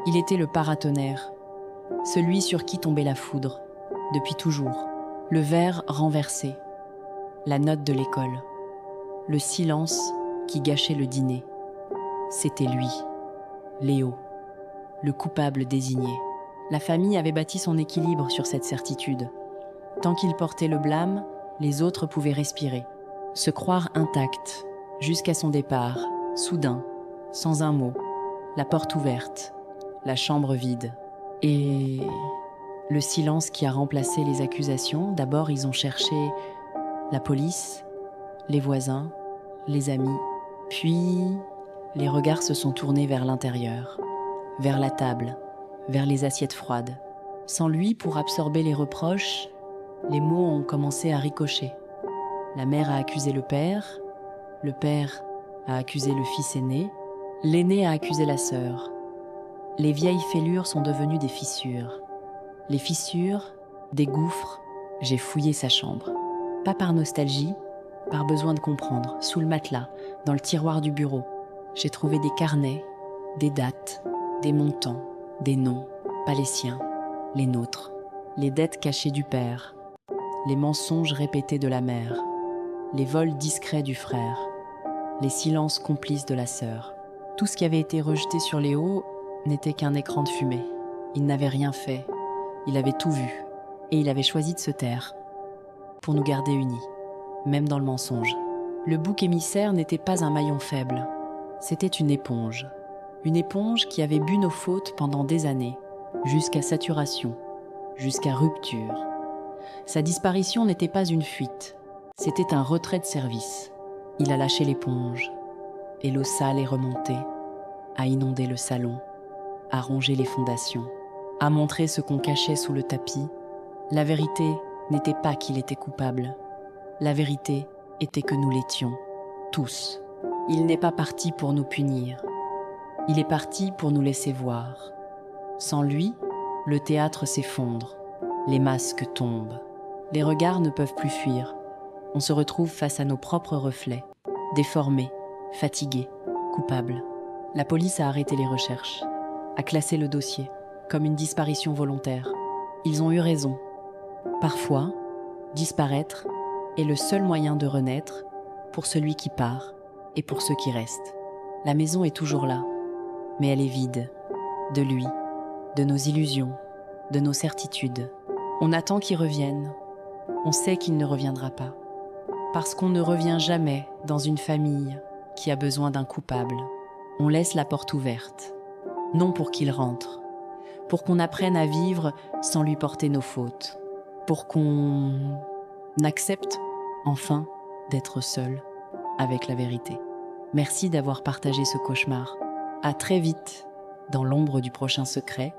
Il était le paratonnerre, celui sur qui tombait la foudre, depuis toujours. Le verre renversé, la note de l'école, le silence qui gâchait le dîner. C'était lui, Léo, le coupable désigné. La famille avait bâti son équilibre sur cette certitude. Tant qu'il portait le blâme, les autres pouvaient respirer, se croire intacts, jusqu'à son départ, soudain, sans un mot, la porte ouverte, la chambre vide. Et le silence qui a remplacé les accusations. D'abord, ils ont cherché la police, les voisins, les amis. Puis, les regards se sont tournés vers l'intérieur, vers la table, vers les assiettes froides. Sans lui, pour absorber les reproches, les mots ont commencé à ricocher. La mère a accusé le père a accusé le fils aîné, l'aîné a accusé la sœur. Les vieilles fêlures sont devenues des fissures. Les fissures, des gouffres. J'ai fouillé sa chambre. Pas par nostalgie, par besoin de comprendre. Sous le matelas, dans le tiroir du bureau, j'ai trouvé des carnets, des dates, des montants, des noms, pas les siens, les nôtres. Les dettes cachées du père, les mensonges répétés de la mère, les vols discrets du frère, les silences complices de la sœur. Tout ce qui avait été rejeté sur Léo n'était qu'un écran de fumée. Il n'avait rien fait, il avait tout vu, et il avait choisi de se taire, pour nous garder unis, même dans le mensonge. Le bouc émissaire n'était pas un maillon faible, c'était une éponge qui avait bu nos fautes pendant des années, jusqu'à saturation, jusqu'à rupture. Sa disparition n'était pas une fuite, c'était un retrait de service. Il a lâché l'éponge, et l'eau sale est remontée, a inondé le salon, a rongé les fondations, a montré ce qu'on cachait sous le tapis. La vérité n'était pas qu'il était coupable. La vérité était que nous l'étions, tous. Il n'est pas parti pour nous punir. Il est parti pour nous laisser voir. Sans lui, le théâtre s'effondre, les masques tombent. Les regards ne peuvent plus fuir. On se retrouve face à nos propres reflets, déformés, fatigués, coupables. La police a arrêté les recherches, a classé le dossier comme une disparition volontaire. Ils ont eu raison. Parfois, disparaître est le seul moyen de renaître pour celui qui part et pour ceux qui restent. La maison est toujours là, mais elle est vide, de lui, de nos illusions, de nos certitudes. On attend qu'il revienne. On sait qu'il ne reviendra pas. Parce qu'on ne revient jamais dans une famille qui a besoin d'un coupable. On laisse la porte ouverte, non pour qu'il rentre, pour qu'on apprenne à vivre sans lui porter nos fautes, pour qu'on accepte enfin d'être seul avec la vérité. Merci d'avoir partagé ce cauchemar. À très vite dans l'ombre du prochain secret.